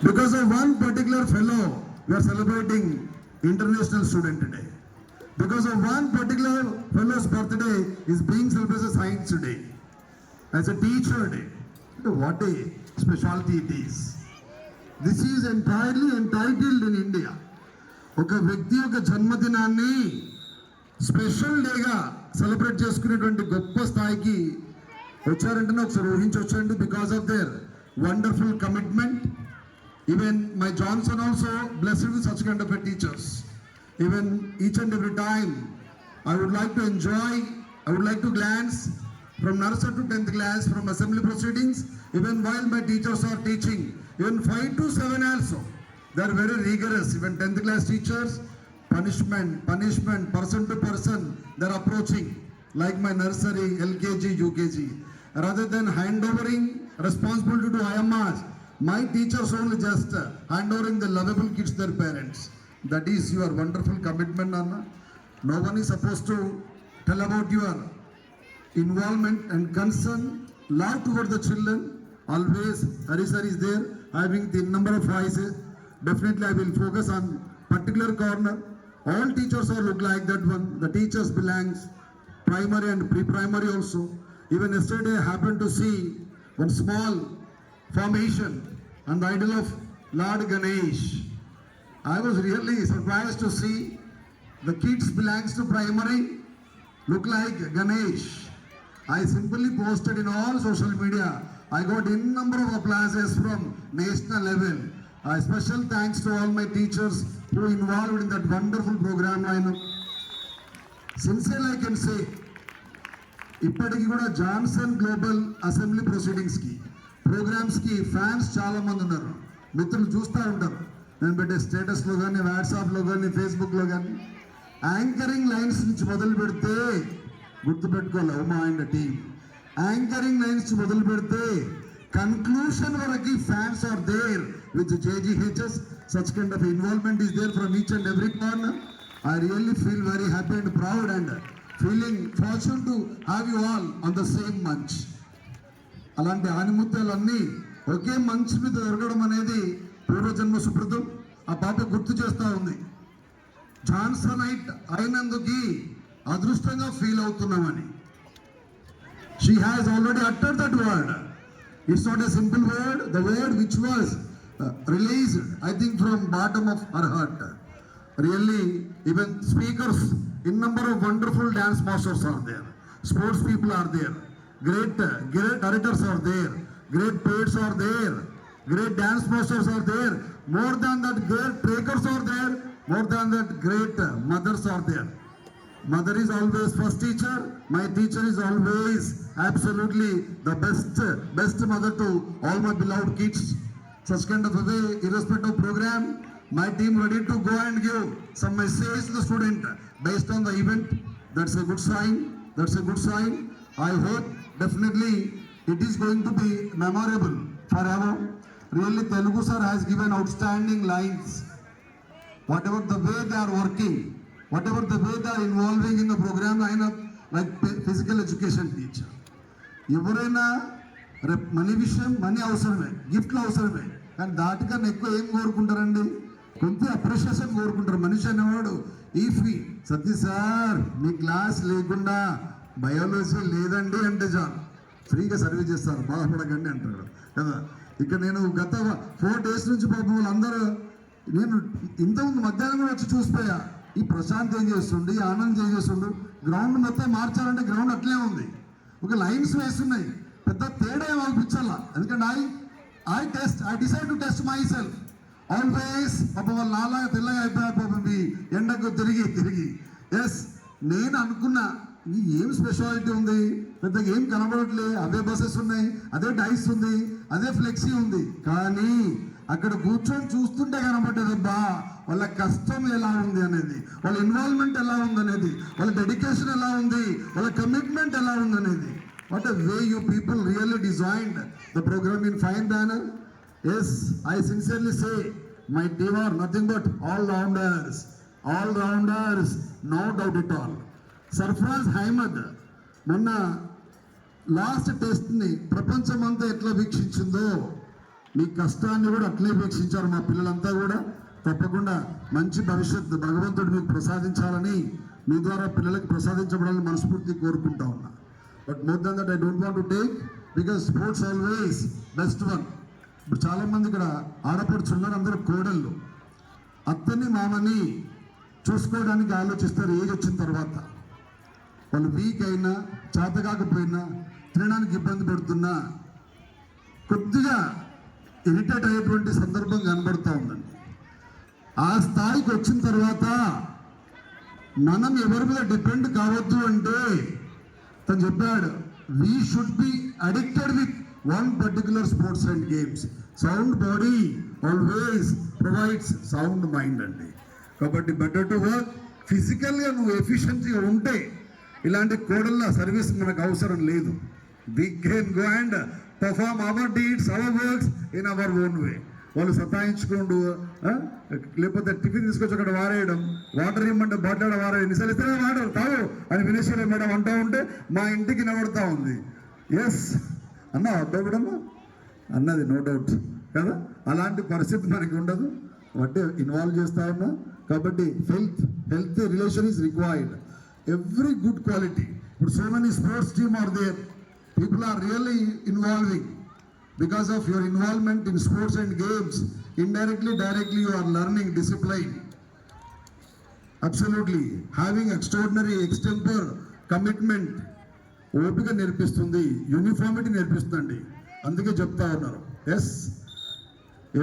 Because of one particular fellow, we are celebrating International Student Day. Because of one particular fellow's birthday is being celebrated as Science Day, as a teacher day. What a specialty it is. This is entirely entitled in India. ఒక వ్యక్తి యొక్క జన్మదినాన్ని special డేగా celebrate చేసుకునేటువంటి గొప్ప స్థాయికి వచ్చారంటే ఒకసారి ఊహించవచ్చండి. Because of their wonderful commitment. Even my Johnson also blessed with such kind of a teachers. Even each and every time I would like to enjoy, I would like to glance from nursery to 10th class, from assembly proceedings, even while my teachers are teaching, even 5 to 7 also. They are very rigorous. Even 10th class teachers, punishment, person to person, they are approaching like my nursery, LKG, UKG. Rather than handovering responsibility to IMRs, my teachers only just handovering the lovable kids to their parents. That is your wonderful commitment, Anna. No one is supposed to tell about your involvement and concern, love towards the children. Always Hari sir is there, having the number of voices. Definitely I will focus on particular corner. All teachers are look like that one. The teachers belongs primary and pre-primary also. Even yesterday I happened to see one small formation and the idol of Lord Ganesh. I was really surprised to see the kids belongs to primary look like Ganesh. I simply posted in all social media. I got in number of applauses from national level. A special thanks to all my teachers who involved in that wonderful program. I know. Sincerely I can say, ఇప్పటికి కూడా Johnson global assembly proceedings కి programmes కి fans చాలా మంది ఉన్నారు. మిత్రులు చూస్తూ ఉంటారు నేను పెట్టే స్టేటస్లో కానీ, వాట్సాప్లో కానీ, ఫేస్బుక్లో కానీ. యాంకరింగ్ లైన్స్ నుంచి మొదలు పెడితే గుర్తుపెట్టుకోవాలి Uma and team. Anchoring lines నుంచి మొదలు పెడితే కన్క్లూషన్ వరకు fans are there with JGHS. Such kind of involvement is there from each and every corner. I really feel very happy and proud and feeling fortune to have you all on the same మంచ్. అలాంటి ఆనిముత్యాలన్నీ ఒకే మంచ్ మీద దొరకడం అనేది పూర్వజన్మ సుకృతం. ఆ పాప గుర్తు చేస్తూ ఉంది. జాన్సనైట్ అయినందుకు అదృష్టంగా ఫీల్ అవుతున్నామని. She has already uttered that word. It's not a simple word. The word which was released I think from bottom of her heart. Really, even speakers, in number of wonderful dance masters are there, sports people are there, great directors are there, great poets are there, great dance masters are there. More than that, great breakers are there. More than that, great mothers are there. Mother is always first teacher. My teacher is always absolutely the best mother to all my beloved kids. Such kind of a way, irrespective of program, my team ready to go and give some message to the student based on the event. That's a good sign. That's a good sign. I hope definitely it is going to be memorable forever. Really, Telugu sir has given outstanding lines. Whatever the way they are working, whatever the way they are involving in the program lineup, like physical education teacher. ఎవరైనా money విషయం money అవసరమే, గిఫ్ట్లు అవసరమే, కానీ దాటికన్నా ఎక్కువ ఏం కోరుకుంటారండి? కొంత appreciation కోరుకుంటారు. మనిషి అనేవాడు ఈఫీ సతీ సార్ మీ క్లాస్ లేకుండా బయాలజీ లేదండి అంటే చాలు ఫ్రీగా సర్వీస్ చేస్తారు, బాధపడకండి అంటాడు కదా. ఇక్కడ నేను గత 4 days నుంచి పాపం వాళ్ళందరూ, నేను ఇంతకుముందు మధ్యాహ్నం కూడా వచ్చి చూసిపోయా. ఈ ప్రశాంత్ ఏం చేస్తుండు, ఈ ఆనంద్ ఏం చేస్తుండు. గ్రౌండ్ మొత్తం మార్చాలంటే గ్రౌండ్ అట్లే ఉంది. ఒక లైన్స్ వేస్తున్నాయి, పెద్ద తేడా ఏం అనిపించాలా. ఎందుకంటే I decide to test my self always. పాపం వాళ్ళ నాలా తెల్లగా అయిపోయారు పాపం ఈ ఎండకు తిరిగి. ఎస్, నేను అనుకున్నా ఏం స్పెషాలిటీ ఉంది, పెద్దగా ఏం కనబడట్లే. అదే బస్సెస్ ఉన్నాయి, అదే డైస్ ఉంది, అదే ఫ్లెక్సీ ఉంది. కానీ అక్కడ కూర్చొని చూస్తుంటే కనబడ్డదబ్బా వాళ్ళ కష్టం ఎలా ఉంది అనేది, వాళ్ళ ఇన్వాల్వ్మెంట్ ఎలా ఉంది అనేది, వాళ్ళ డెడికేషన్ ఎలా ఉంది, వాళ్ళ కమిట్మెంట్ ఎలా ఉంది అనేది. What a way you people really designed the programme in fine banner. Yes, I sincerely say my team are nothing but all-rounders, no doubt at all. Sarfraz Ahmed, మొన్న లాస్ట్ టెస్ట్ని ప్రపంచమంతా ఎట్లా వీక్షించిందో మీ కష్టాన్ని కూడా అట్లే వీక్షించారు మా పిల్లలంతా కూడా. తప్పకుండా మంచి భవిష్యత్తు భగవంతుడు మీకు ప్రసాదించాలని, మీ ద్వారా పిల్లలకు ప్రసాదించబడాలని మనస్ఫూర్తి కోరుకుంటా ఉన్నా. But more than that I don't want to take, because sports always best one. ఇప్పుడు చాలామంది ఇక్కడ ఆడపడుచున్నారు, అందరూ కోడళ్ళు. అత్తని మామని చూసుకోవడానికి ఆలోచిస్తారు ఏజ్ వచ్చిన తర్వాత. వాళ్ళు వీక్ అయినా, చేత కాకపోయినా, తినడానికి ఇబ్బంది పడుతున్నా, కొద్దిగా ఇరిటేట్ అయ్యేటువంటి సందర్భం కనబడుతూ ఉందండి. ఆ స్థాయికి వచ్చిన తర్వాత మనం ఎవరి మీద డిపెండ్ కావద్దు అంటే తను చెప్పాడు, we should be addicted with one particular sports and games. Sound body always provides sound mind అండి. కాబట్టి బెటర్ టు వర్క్ ఫిజికల్గా నువ్వు ఎఫిషియన్సీగా ఉంటే ఇలాంటి కోడళ్ళ సర్వీస్ మనకు అవసరం లేదు. We can go and perform our deeds, our works in our own way. వాళ్ళు సతాయించుకుంటూ లేకపోతే టిఫిన్ తీసుకొచ్చి అక్కడ వారేయడం, వాటర్ ఇమ్మంటే బాటిల్ వారేయడం, ఎన్నిసార్లు ఇస్తే వాటర్ తాగు అని వినేశ్వర మేడం అంటూ ఉంటే మా ఇంటికి నవ్వుడుతూ ఉంది. ఎస్ అన్నా అబ్బాయిడమ్మా అన్నది, నో డౌట్ కదా. అలాంటి పరిస్థితి మనకి ఉండదు, అంటే ఇన్వాల్వ్ చేస్తా ఉన్నా. కాబట్టి health relation is required. Every good quality. ఇప్పుడు so many sports team are there, people are really involving. Because of your involvement in sports and games, indirectly, directly you are learning discipline. Absolutely. Having extraordinary extemper commitment, ఓపిక నేర్పిస్తుంది, uniformity నేర్పిస్తుంది. అందుకే చెప్తా ఉన్నారు. Yes,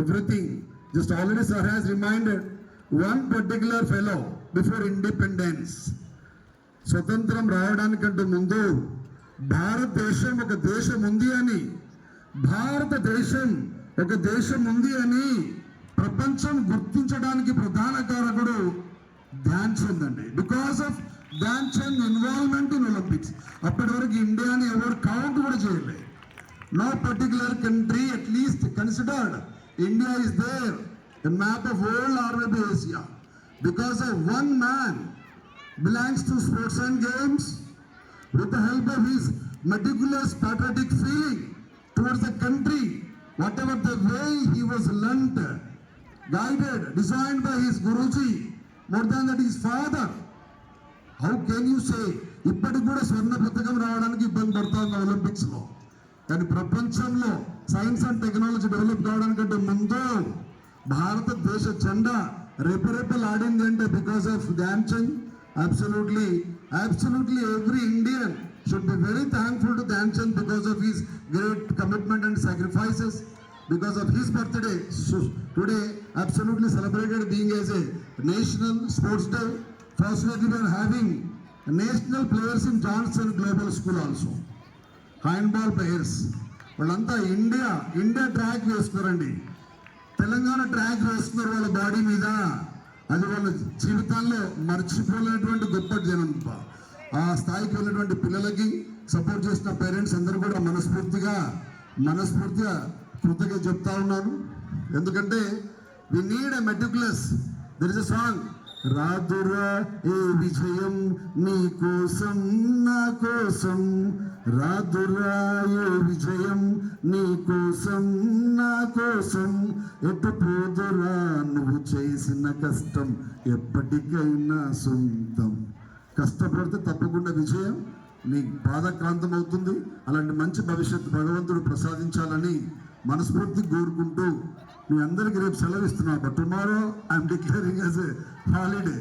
everything. Just already sir has reminded one particular fellow before independence. స్వతంత్రం రావడానికంటే ముందు భారతదేశం ఒక దేశం ఉంది అని, భారతదేశం ఒక దేశం ఉంది అని ప్రపంచం గుర్తించడానికి ప్రధాన కారకుడు ధ్యాన్ చంద్ అండి. Because of Dhyan Chand involvement in Olympics. అప్పటి వరకు ఇండియాని ఎవరు కౌంట్ కూడా చేయలేదు. No particular country at least considered India is there in map of world or maybe Asia. Because of one man belongs to sports and games with the help of his meticulous patriotic feeling towards the country, whatever the way he was learnt, guided, designed by his Guruji, more than that his father. How can you say ఇప్పటికి కూడా స్వర్ణ పథకం రావడానికి ఇబ్బంది పడుతుంది Olympics లో. కానీ ప్రపంచంలో science and technology develop కావడానికంటే ముందు భారతదేశ జెండా రెపరెపలు ఆడింది అంటే because of Dhyan Chand. Absolutely every Indian should be very thankful to Dhyan Chand because of his great commitment and sacrifices, because of his birthday. So today absolutely celebrated being as a national sports day. Fortunately we are having national players in Johnson Global School also. Handball players. వాళ్ళంతా India track వేస్తున్నారండి, Telangana track వేస్తున్నారు వాళ్ళ body మీద. అది వాళ్ళ జీవితాల్లో మర్చిపోలేనటువంటి గొప్ప జనం. ఆ స్థాయికి వెళ్ళినటువంటి పిల్లలకి సపోర్ట్ చేసిన పేరెంట్స్ అందరూ కూడా మనస్ఫూర్తిగా కృతజ్ఞత చెప్తా ఉన్నాను. ఎందుకంటే we need a meticulous. There is a song, రాదురా ఏ విజయం నీ కోసం నా కోసం, రాదురా ఏ విజయం నీ కోసం నా కోసం, ఎటు పోదురా నువ్వు చేసిన కష్టం ఎప్పటికైనా సొంతం. కష్టపడితే తప్పకుండా విజయం నీ బాధాక్రాంతం అవుతుంది. అలాంటి మంచి భవిష్యత్తు భగవంతుడు ప్రసాదించాలని మనస్ఫూర్తి కోరుకుంటూ మీ అందరికీ రేపు సెలవు ఇస్తున్నా. But tomorrow I'm declaring as a holiday.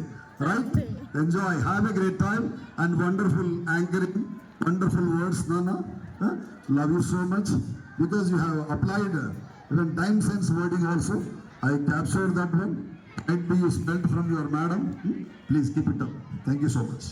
Right? Enjoy, have a great time and wonderful anchoring, wonderful words. నాన్న, love you so much because you have applied even time sense wording also. I captured that one. Might be you spelled from your madam. Please keep it up. Thank you so much.